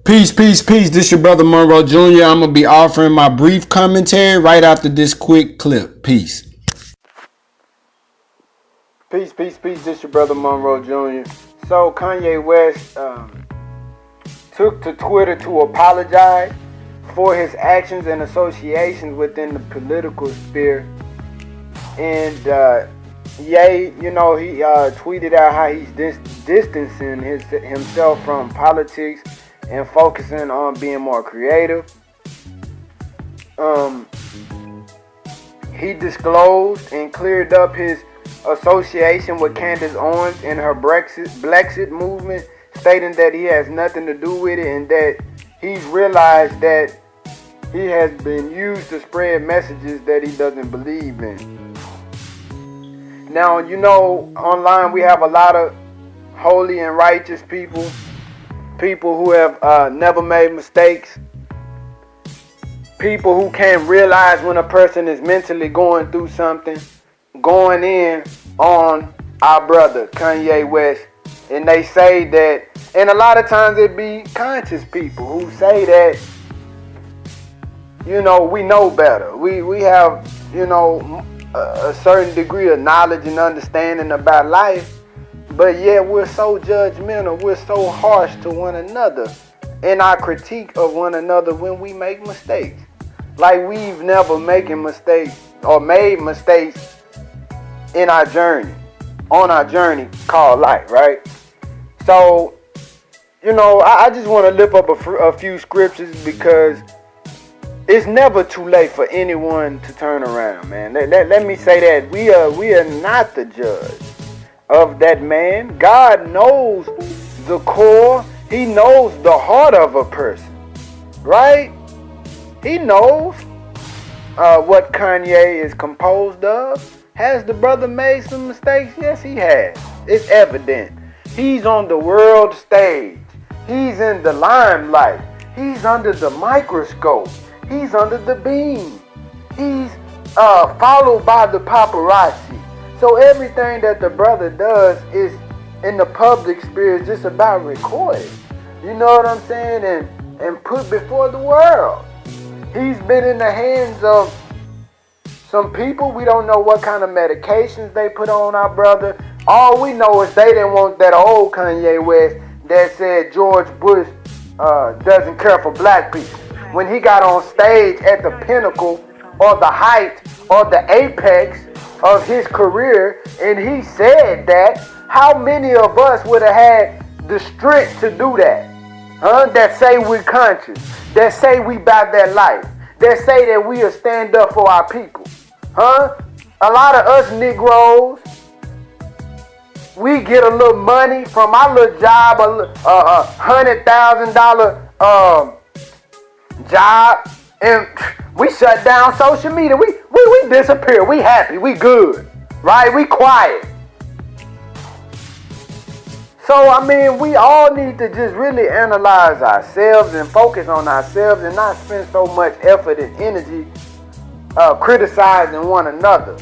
Peace, peace, peace. This your brother Monroe Jr. I'm going to be offering my brief commentary right after this quick clip. Peace. Peace, peace, peace. This your brother Monroe Jr. So Kanye West took to Twitter to apologize for his actions and associations within the political sphere. And he tweeted out how he's distancing himself from politics and focusing on being more creative. He disclosed and cleared up his association with Candace Owens and her Brexit movement, stating that he has nothing to do with it and that he's realized that he has been used to spread messages that he doesn't believe in. Now, online we have a lot of holy and righteous people who have never made mistakes, people who can't realize when a person is mentally going through something, going in on our brother Kanye West. And they say that, and a lot of times it be conscious people who say that, we know better. We have, a certain degree of knowledge and understanding about life. But yet we're so judgmental, we're so harsh to one another in our critique of one another when we make mistakes. Like we've never made mistakes in our journey, on our journey called life, right? So, I just want to lift up a few scriptures because it's never too late for anyone to turn around, man. Let me say that we are not the judge of that man. God knows the core. He knows the heart of a person, right? He knows what Kanye is composed of. Has the brother made some mistakes? Yes, he has. It's evident. He's on the world stage. He's in the limelight. He's under the microscope. He's under the beam. He's followed by the paparazzi. So everything that the brother does is in the public sphere is just about recording. You know what I'm saying? And put before the world. He's been in the hands of some people. We don't know what kind of medications they put on our brother. All we know is they didn't want that old Kanye West that said George Bush doesn't care for black people. When he got on stage at the pinnacle or the height or the apex of his career, and he said that, how many of us would have had the strength to do that? That say we're conscious, that say we about that life, that say that we'll stand up for our people. A lot of us Negroes, we get a little money from our little job, a $100,000 job, and we shut down social media. We disappear. We happy. We good. Right? We quiet. So, we all need to just really analyze ourselves and focus on ourselves and not spend so much effort and energy criticizing one another.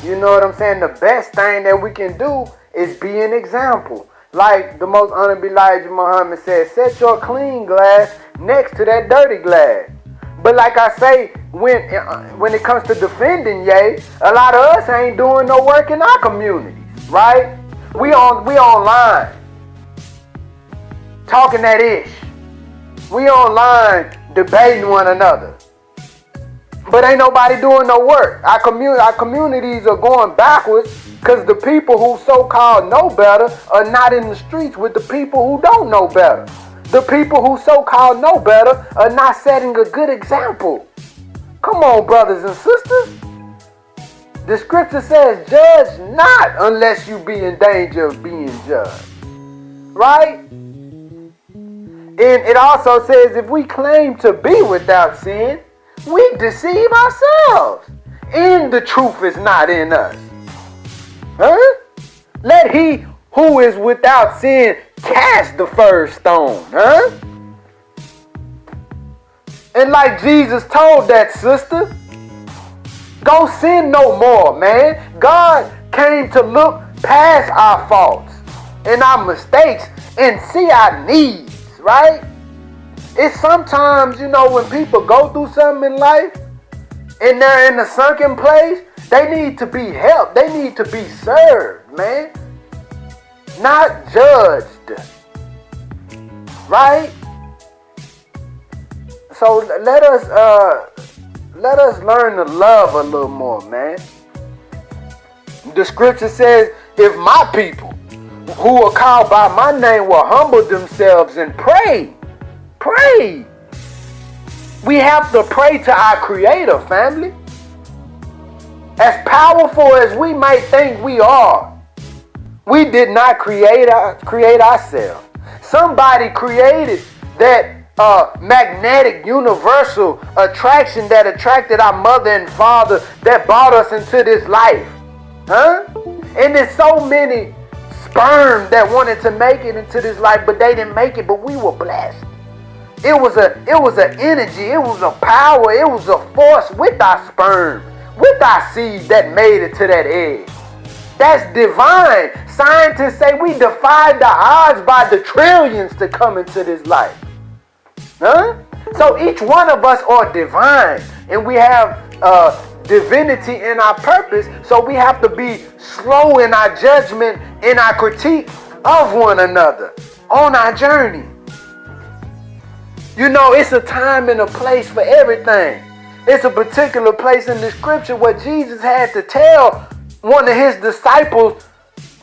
You know what I'm saying? The best thing that we can do is be an example. Like the most honorable Elijah Muhammad said, set your clean glass next to that dirty glass. But like I say, when it comes to defending Ye, a lot of us ain't doing no work in our communities, right? We online talking that ish. We online debating one another. But ain't nobody doing no work. Our communities are going backwards because the people who so-called know better are not in the streets with the people who don't know better. The people who so-called know better are not setting a good example. Come on, brothers and sisters. The scripture says, judge not unless you be in danger of being judged. Right? And it also says if we claim to be without sin, we deceive ourselves. And the truth is not in us. Let he who is without sin cast the first stone. And like Jesus told that sister, go sin no more, man. God came to look past our faults and our mistakes and see our needs, right? It's sometimes, you know, when people go through something in life and they're in a sunken place, they need to be helped. They need to be served, man. Not judged. Right? So let us learn to love a little more, man. The scripture says, if my people who are called by my name will humble themselves and pray. We have to pray to our Creator, family. As powerful as we might think we are, we did not create ourselves. Somebody created that magnetic universal attraction that attracted our mother and father that brought us into this life. And there's so many sperm that wanted to make it into this life, but they didn't make it, but we were blessed. It was an energy, it was a power, it was a force with our sperm, with our seed that made it to that egg. That's divine. Scientists say we defied the odds by the trillions to come into this life. So each one of us are divine, and we have divinity in our purpose, so we have to be slow in our judgment, in our critique of one another on our journey. You know, it's a time and a place for everything. It's a particular place in the scripture where Jesus had to tell one of his disciples,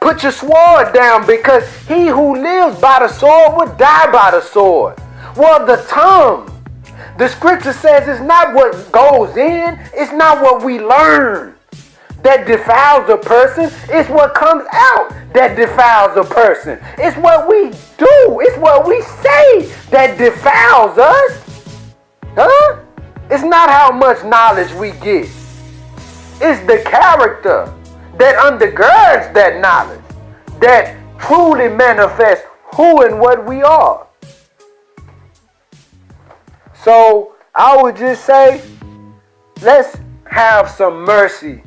put your sword down, because he who lives by the sword will die by the sword. Well, the tongue, the scripture says it's not what goes in, it's not what we learn that defiles a person, it's what comes out that defiles a person. It's what we do, it's what we say that defiles us. It's not how much knowledge we get. It's the character that undergirds that knowledge, that truly manifests who and what we are. So I would just say, let's have some mercy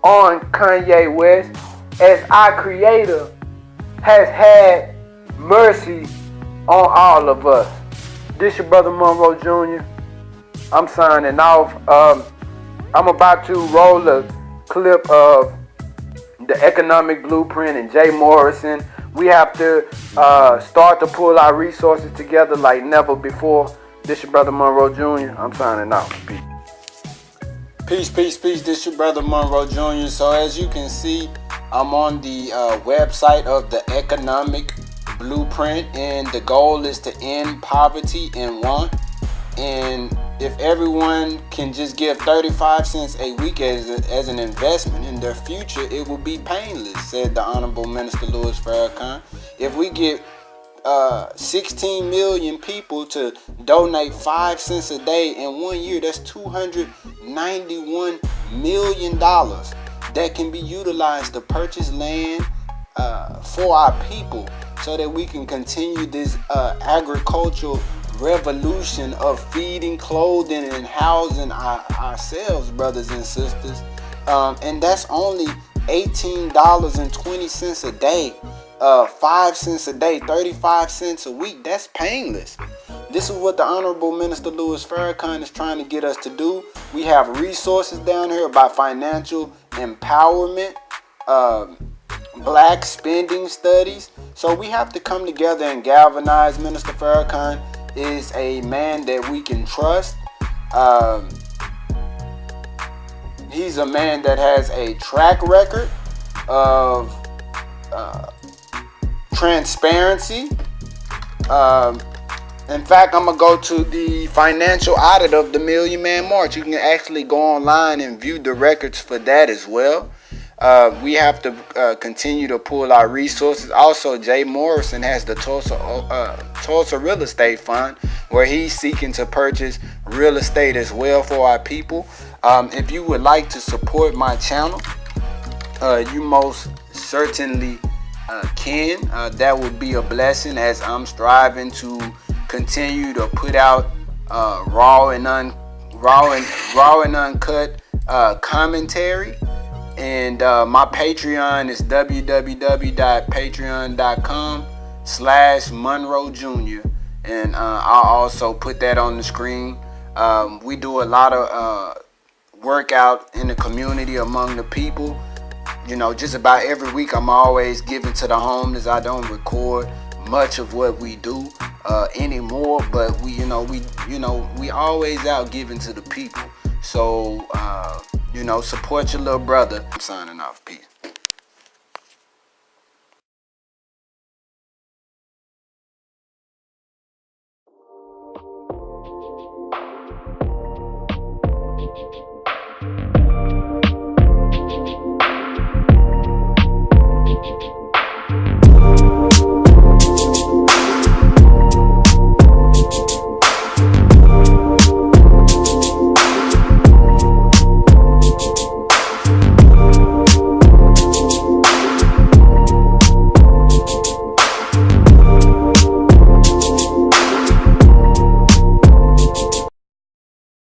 on Kanye West, as our Creator has had mercy on all of us. This your brother Monroe Jr. I'm signing off. I'm about to roll a clip of the economic blueprint and Jay Morrison. We have to start to pull our resources together like never before. This your brother Monroe Jr. I'm signing off. Peace. This your brother Monroe Jr. So as you can see, I'm on the website of the economic blueprint, and the goal is to end poverty and want. And if everyone can just give 35 cents a week as an investment in their future, it will be painless, said the Honorable Minister Louis Farrakhan. If we get 16 million people to donate 5 cents a day in 1 year, that's $291 million that can be utilized to purchase land for our people, so that we can continue this agricultural revolution of feeding, clothing, and housing ourselves, brothers and sisters. And that's only $18.20 a day, 5 cents a day, 35 cents a week. That's painless. This is what the Honorable Minister Louis Farrakhan is trying to get us to do. We have resources down here about financial empowerment, black spending studies. So we have to come together and galvanize. Minister Farrakhan is a man that we can trust. He's a man that has a track record of transparency. In fact, I'm going to go to the financial audit of the Million Man March. You can actually go online and view the records for that as well. We have to continue to pull our resources. Also, Jay Morrison has the Tulsa Real Estate Fund, where he's seeking to purchase real estate as well for our people. If you would like to support my channel, you most certainly can. That would be a blessing, as I'm striving to continue to put out raw and uncut commentary. And my Patreon is www.patreon.com/Monroe Jr. and I'll also put that on the screen. We do a lot of workout in the community among the people. You know, just about every week I'm always giving to the homeless. I don't record much of what we do anymore, but we always out giving to the people. So support your little brother. I'm signing off. Peace.